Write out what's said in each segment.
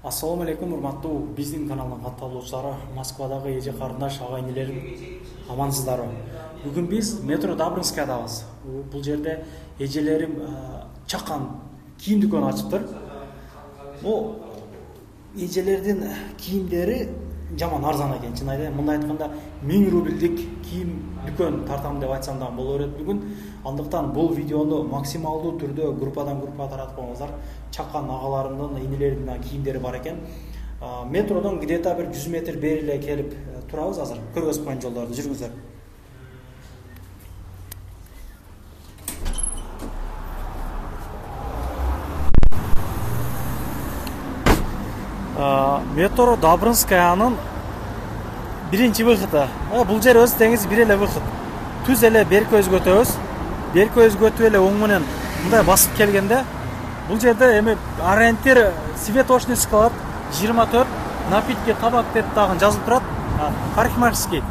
Ассаламу алейкум, урматтуу биздин каналдын катталуучулары, Москвадагы эже карындаш ага инелерим, амансыздарбы? Бүгүн биз метро Добрынскайдабыз. Бул жерде эжелерим чакан кийим дүкөнү ачыптыр. Бул эжелердин кийимдери жаман арзан экен, чын айтайын. Мындай айтканда 1000 рубльдик кийим дүкөн тартам деп айтсам да боло берет бүгүн. Андыктан бул видеону максималдуу түрдө группадан группага таратып коюңуздар. Чакан агаларымдын, инелеримдин кийимдери бар экен. Метродон где-то бир 100 метр бери эле келип турабыз азыр. Көргөзүп коеюн жолдорду, жүрүңүздөр. Метро Добрынскаянын биринчи выходу. Бул жер өз теңиз бир эле выход. Түз эле берки өзгөтөбүз. Берки өзгөтүп эле оң менен мындай басып келгенде бул жерде эми ориентир цветочный склад 24 напитки табак деп дагы жазылып турат. Парикмахерский.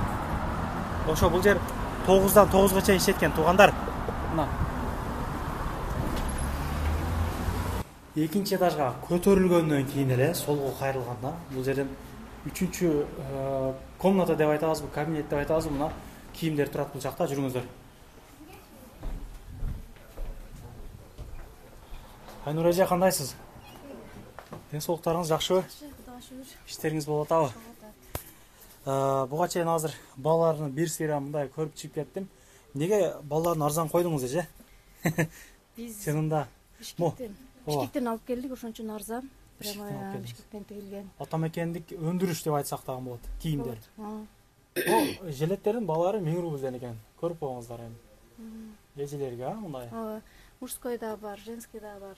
Ошо бул жер 9-дан 9-га чейин иштеткен туугандар. Мына экинчи этажга көтөрүлгөндөн кийин эле солго кайрылганда бул жерден 3-чү комната деп айтабызбы, кабинет деп айтабызбы, мына кийимдер турат бул жакта, жүрүңүздөр. Айнур эже, кандайсыз? Ден соолуктарыңыз жакшыбы? Иштериңиз болуп атабы? Буга чейин азыр балалардын бир сыйра мындай көрүп чыгып кеттим. Неге балаларын арзан койдуңуз эже? Биз чынында Бишкектен алып келдик, ошон арзан. Прямо Бишкектен тигилген. Атамекендик өндүрүш деп айтсак дагы болот, кийимдер. Бул жилеттердин баалары 1000 рубльден экен. Көрүп коюңуздар эми. Эжелерге, мындай. Мужской да бар, женский да бар.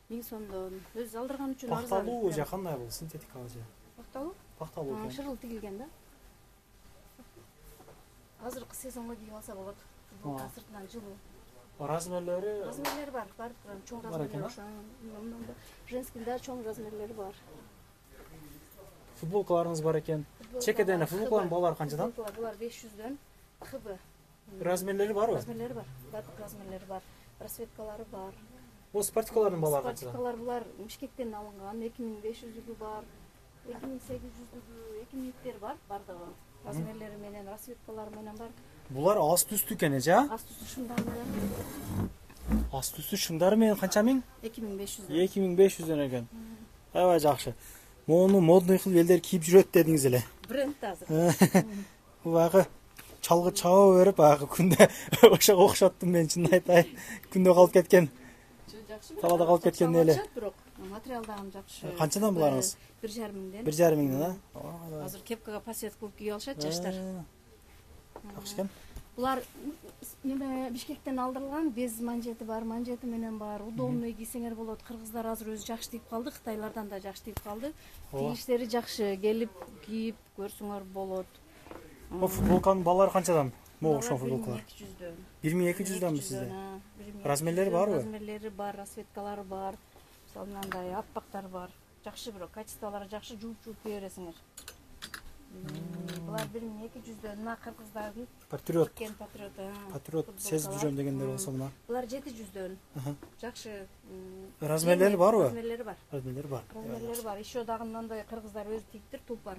1000 сомдон. Өз алдырган үчүн арзан. Пакталуу же кандай бул? Синтетикалуу же? Пакталуу? Пакталуу экен. Шырыл тигилген да. Азыркы сезонго кийип алса болот. Бул сыртынан жылуу. Размерлери бар, чоң размерлери. Женский да чоң размерлери бар. Футболкаларыңыз бар экен. Чекеден футболкалардын баалары канчадан? Булар 500дөн. ХБ. Размерлери барбы? Размерлери бар. Бардык размерлери бар. Расцветкалары бар. Бул спортивкалардын баалары канчадан? Спортивкалар булар Бишкектен алынган, 2500дүгү бар, 2800дүгү, 2000дер бар, бардыгы. Размерлери менен, расцветкалары менен бар. Булар аст үстү экен эже? Аст үстү шымдар менен. Аст үстү шымдары менен канча миң? 2500. 2500дөн экен. Аябай жакшы. Мону модный кылып элдер кийип жүрөт дедиңиз эле. Бренд азыр. Багы чалгы чаба берип, багы күндө ошого окшоттум мен, чын айтайын. Күндө калып кеткен. Талада калып кеткен эле. Материал дагы жакшы. Канчадан буларыңыз? 1,5 миңден. 1,5 миңден, а? Азыр кепкага пасет кылып кийип алышат жаштар. Жакшы экен. Булар неме Бишкектен алдырылган, без манжети бар, манжети менен бар. Удобный кийсеңер болот. Кыргыздар азыр өзү жакшы тийип калды, Кытайлардан да жакшы тийип калды. Тигиштери жакшы, келип кийип көрсөңөр болот. Бул футболканын баалары канчадан? Могу ошол футболкалар. 1200дөн. 1200дөн сизде? Размерлери барбы? Размерлери бар, расцветкалары бар. Мисалы мындай аппактар бар. Жакшы бирок качестволору жакшы, жууп кие бересиңер. Булар 1200дөн. Мына кыргыздардын Патриот. Патриот сезип жүрөм дегендер болсо мына. Булар 700дөн. Жакшы. Размерлери барбы? Размерлери бар. Размерлери бар. Размерлери бар. Ещё дагы мындай кыргыздар өзү тигиптир, Тулпар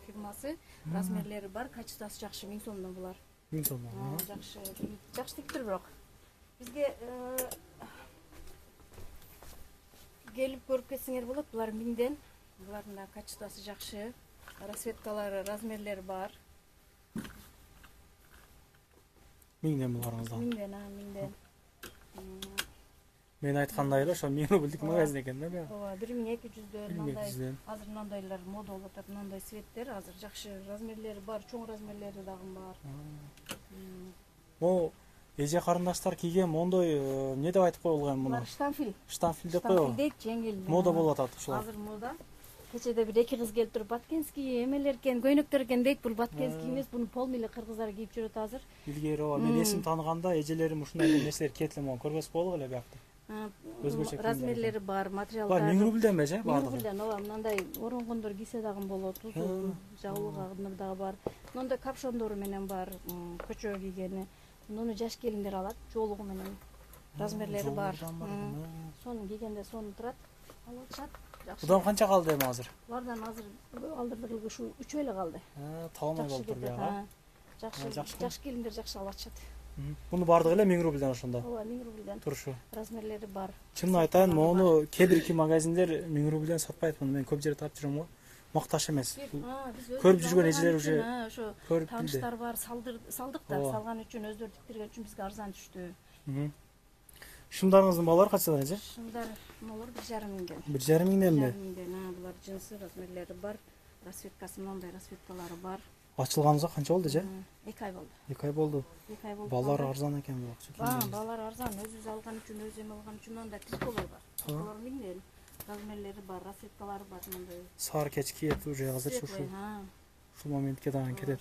фирмасы. Размерлери бар, качествосы жакшы, 1000 сомдон булар. 1000 сомдон. Жакшы. Жакшы тигиптир бирок. Бизге келип көрүп кетсеңер болот. Булар 1000ден. Булардын да качествосы жакшы. Расцветкалары, размерлери бар. 1000ден буларыңызда. 1000ден. Мен айткандай эле ошо 1000 рубльдик магазин экен да. Ооба, 1200дөн мындай. 1200дөн. Азыр мындайлар мода болуп атат, мындай цветтер азыр жакшы, размерлери бар, чоң размерлери дагы бар. Могу эже карындаштар кийген мондой эмне деп айтып коюлган муну? Штамфиль. Штамфиль деп коебу. Штамфиль дейт, жеңил. Мода болуп атат ушулар. Азыр мода. Кечеде бир эки кыз келип туруп, баткенский эмелер экен, көйнөктөр экен дейт. Бул баткенский эмес, буну полный эле кыргыздар кийип жүрөт азыр. Илгери ооба, мен эсим тааныганда эжелерим ушундай нерселер киет эле, могу көргөзүп коелук эле биякта. Өзгөчө размерлери бар, материалдар. Бар 1000 рубльден же бардыгы? 1000 рубльден, ооба, мындай оронгондор кийсе дагы болот, узун, жабылгандыр дагы бар. Мындай капшондору менен бар, көчөгө кийгени. Муну жаш келиндер алат, жоолугу менен. Размерлери бар. Сону кийгенде сону турат, алып атышат. жакшы. Будан канча калды эми азыр? Булардан азыр алдырдык ушу 3 эле калды. Талмай болуп тур бияга. Жакшы келиндер жакшы алып атышат. Буну бардыгы эле 1000 рубльден ошондо. Ооба, 1000 рубльден. Турушу. Размерлери бар. Чынын айтайын, мону кээ-бир магазиндер 1000 рубльден сатпайт. Мен көп жерде таап жүрөм го. Макташ эмес. Көрүп жүргөн эжелер уже ошо көрүп тааныштар бар, салдык да, салган үчүн өздөрү тиктирген үчүн бизге арзан түштү. Шымдарыңыздын балалары канчадан эже? Шымдар молор 1,5 миңден. 1,5 миңденби? 1,5 миңден. Булар жынсы размерлери бар. Расцветкасы мындай расцветкалары бар. Ачылганыңызга канча болду эже? 2 ай болду. 2 ай болду. 2 ай болду. Балдар арзан экен бу. Балдар арзан, өзүбүз алган үчүн, өзүм алган үчүн мындай тисколор бар. Булар миңден. Размерлери бар, расцветкалары бар мындай. Сары кеч киет уже азыр ушул моментке дагы кетет.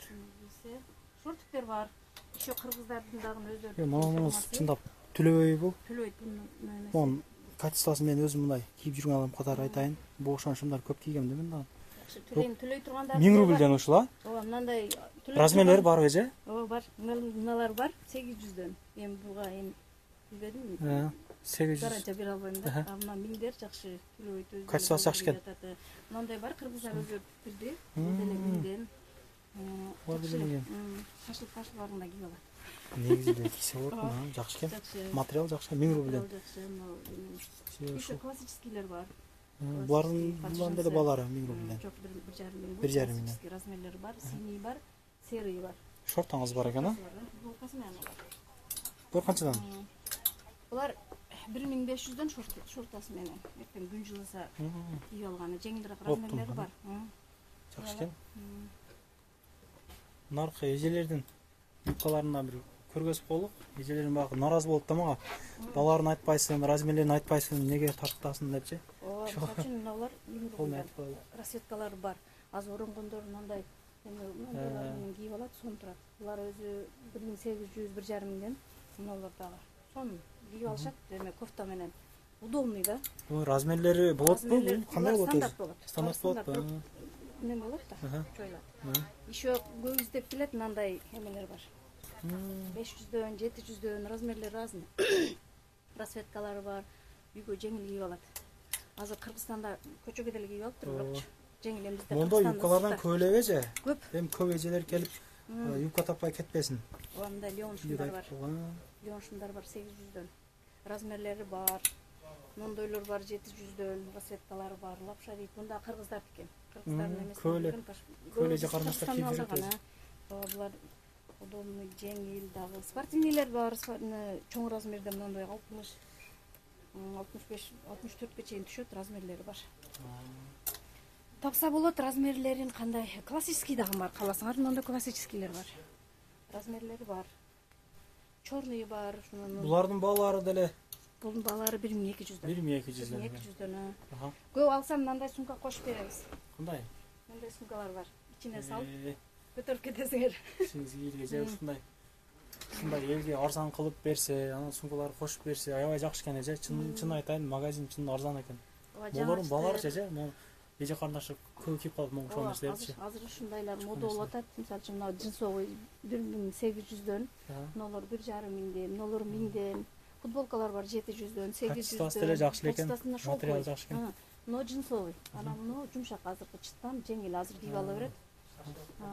Шортуктер бар. Еще кыргыздардын дагы өздөрү. Мунуңуз чындап түлөбөй бул. Түлөйт бул. Мон качествосы мен өзүм мындай кийип жүргөн адам катары айтайын. Бу ошоншумдар көп кийгем да мен дагы. Түлөй тургандар. 1000 рубльден ушул а? Ооба, мындай размерлери барбы эже? Ооба, бар. Мыналар бар 800дөн. Эми буга эми билбедим. 800. Гарантия бере албайм да. Мына миңдер жакшы түлөйт өзү. Качествосы жакшы экен. Мындай бар, кыргыздар өзү тиктирди. Деле миңден. Шашлык ташларында кийип алат. Негизи эле кийсе болот, жакшы экен. Материал жакшы, 1000 рубльден. Еще классическийлер бар. Булардын деле балары 1000 рубльден. Жок, 1,5 миң. 1,5 миңден. Размерлери бар, синий бар, серый бар. Шортаңыз бар экен, а? Футболкасы менен алат. Булар канчадан? Булар 1500дөн шортасы менен. Эртең күн жылыса кийип алганы, жеңилирээк размерлери бар. Жакшы экен. Наркы эжелердин юбкаларына бир көргөзүп коелук. Эжелерим багы нааразы болуп да мага. Баларын айтпайсың, размерлерин айтпайсың, неге тарттасың депчи. Ооба, ошон мыналар 1000 рубль. Расцветкалары бар. Аз оронгондор мындай мындайларын кийип алат, сон турат. Булар өзү 1800, 1,5 миңден. Мыналар дагы. Сон кийип алышат, эме кофта менен. Удобный да. Размерлери болотпу? Кандай болот? Стандарт болот. Стандарт болот. Не болот да? Чойлат. Еще көп издеп келет, мындай эмелер бар. 500дөн, 700дөн размерлери разный. Расцветкалары бар. Үйгө жеңил кийип алат. Азыр Кыргызстанда көчөгө деле кийип алып тур, бирок жеңил эми бизде. Мондой юбкалардан көп эле эже. Көп. Эми көп эжелер келип юбка таппай кетпесин. Мындай леон шумдар бар. Леон шумдар бар 800дөн. Размерлери бар. Мондойлор бар 700дөн, расцветкалары бар. Лапша дейт. Мында кыргыздар тиккен. Кыргыздардын эмес. Көлө же карындашта кийип жүрөт. Булар удобный, жеңил дагы. Спортивныйлер бар, чоң размерде мындай 60, 65, 64ке чейин түшөт, размерлери бар. Тапса болот, размерлерин кандай? Классический дагы бар, кааласаңар, мындай классическийлер бар. Размерлери бар. Чорный бар. Булардын балалары деле. Bunun bağları 1200'den. 1200'den. 1200'den ha. Göv alsam mınday sumka koşup beremiz. Kандай? Mınday sumkalar var. İçine sal. Götürüp ketesiңер. Сиңиз ийилге же ушундай. Ушундай элге арзан кылып берсе, анан сумкаларды кошуп берсе, аябай жакшы экен эже. Чын айтайын, магазин чын арзан экен. Болорун балаларча же, эже карындашы көп кийип калат могу ошол нерселерчи. Азыр ушундайлар мода болуп атат. Мисалы үчүн мына джинсовый 1800'дөн, мыналар 1,5 миңден, мыналар 1000ден. Футболкалар бар 700дөн, 800дөн. Качествосы деле жакшы экен. Материал жакшы экен. Но джинсовый. Анан муну жумшак азыркы чыттан, жеңил азыр кийип ала берет.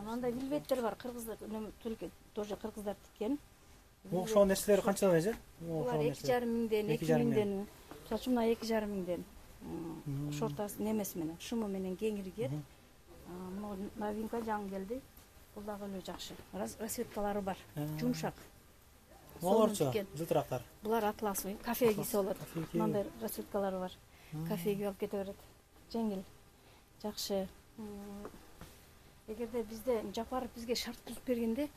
Мындай вельветтер бар, кыргыздар тоже кыргыздар тиккен. Ошол нерселер канчадан эже? Булар 2,5 миңден, 2 миңден. Мисалы үчүн мына 2,5 миңден. Шортасы немеси менен, шуму менен кеңири киет. Мына новинка жаңы келди. Бул дагы эле жакшы. Расцветкалары бар, жумшак. Оларча, жылтырактар. Булар атласный, кафе кийсе болот. Мындай расцветкалары бар. Кафе кийип алып кете берет. Жеңил, жакшы. Эгерде бизде Жапаров бизге шарт түзүп бергенде,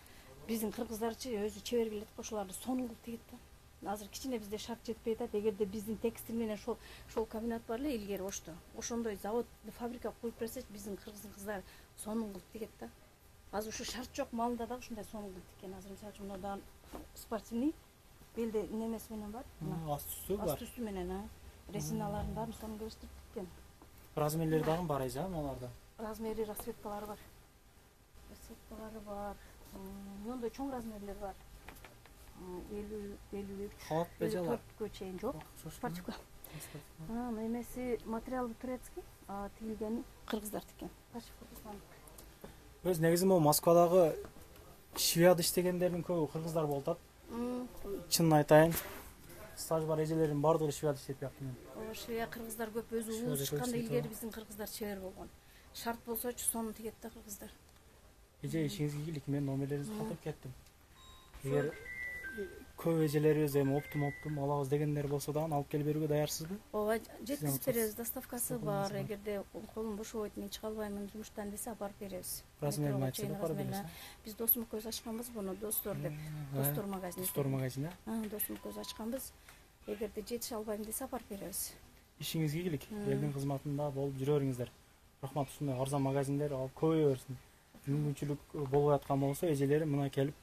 биздин кыргыздарчы өзү чебер келет, ошоларды сонун кылып тигет да. Азыр кичине бизде шарт жетпей атат. Эгерде биздин текстиль менен шол комбинат бар эле илгери ошто. Ошондой завод, фабрика коюп берсе, биздин кыргыздын кыздары сонун кылып тигет да. Азыр ушу шарт жок, малында да ушундай сонун кылып тиккен. Азыр мисалы үчүн мындан спортивный белде немеси менен бар. Астүстү бар. Астүстү менен, резиналарын баарын сонун келиштирип тиккен. Размерлери дагы бар эже аларда. Размери, расцветкалары бар. Расцветкалары бар. Мындай чоң размерлер бар. 50, 53. Калат бежала. 54кө чейин жок. Спортивка. Эмеси материалы турецкий, тигилгени кыргыздар тиккен. Өз негизи могу Москвадагы швеяда иштегендердин көбү кыргыздар болуп атат. Чынын айтайын. Стаж бар эжелердин баардыгы швеяда иштеп жатты. Швея кыргыздар көп, өзү улус чыкканда илгери биздин кыргыздар чебер болгон. Шарт болсочу сонун тигет да кыргыздар. Эже ишиңизге ийгилик, мен номерлериңизди калтырып кеттим. Эгер көп эжелерибиз эми оптум алабыз дегендер болсо дагы алып келип берүүгө даярсызбы? Ооба, жеткизип беребиз, доставкасы бар. Эгерде колум бошобойт, мен чыга албаймын жумуштан десе алып беребиз. Размерин айтса да бар бересиз. Биз досум экөөбүз ачканбыз буну, достор деп. Достор магазин. Достор магазин, Досум экөөбүз ачканбыз. Эгерде жетише албайм десе алып беребиз. Ишиңизге ийгилик, элдин кызматында болуп жүрө бериңиздер. Рахмат, ушундай арзан магазиндер көбөйө берсин. Мүмкүнчүлүк болуп аткан болсо, эжелери мына келип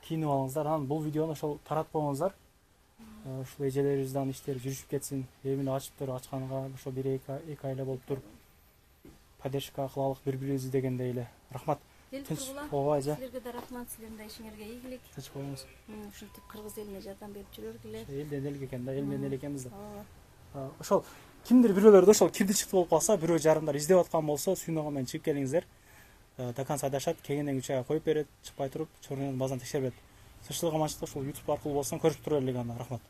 кийинип алыңыздар. Анан бул видеону ошол таратпаңыздар. Ушул эжелерибиздин иштери жүрүшүп кетсин. Эмне ачыптыр, ачканга ошо 1-2 айла болуптур. Поддержка кылалык бири-бирибизди дегендей эле. Рахмат. Ооба, силерге да рахмат, силердин да ишиңерге ийгилик. Тынч болуңуз. Ушинтип кыргыз элине жардам берип жүргүлө. Элден элге экен да, эл менен эл экенбиз да. Ошол кимдир бирөөлөрдө ошол кирди чыкты болуп калса, бирөө жарымдар издеп аткан болсо, сүйнөгө менен чыгып келиңиздер. До конца дашат, кегенден 3 айга коюп берет, чыкпай туруп, чорунун базан текшербет. Тынччылык аманчылык ушул YouTube аркылуу болсо көрүшүп тура элек анда. Рахмат.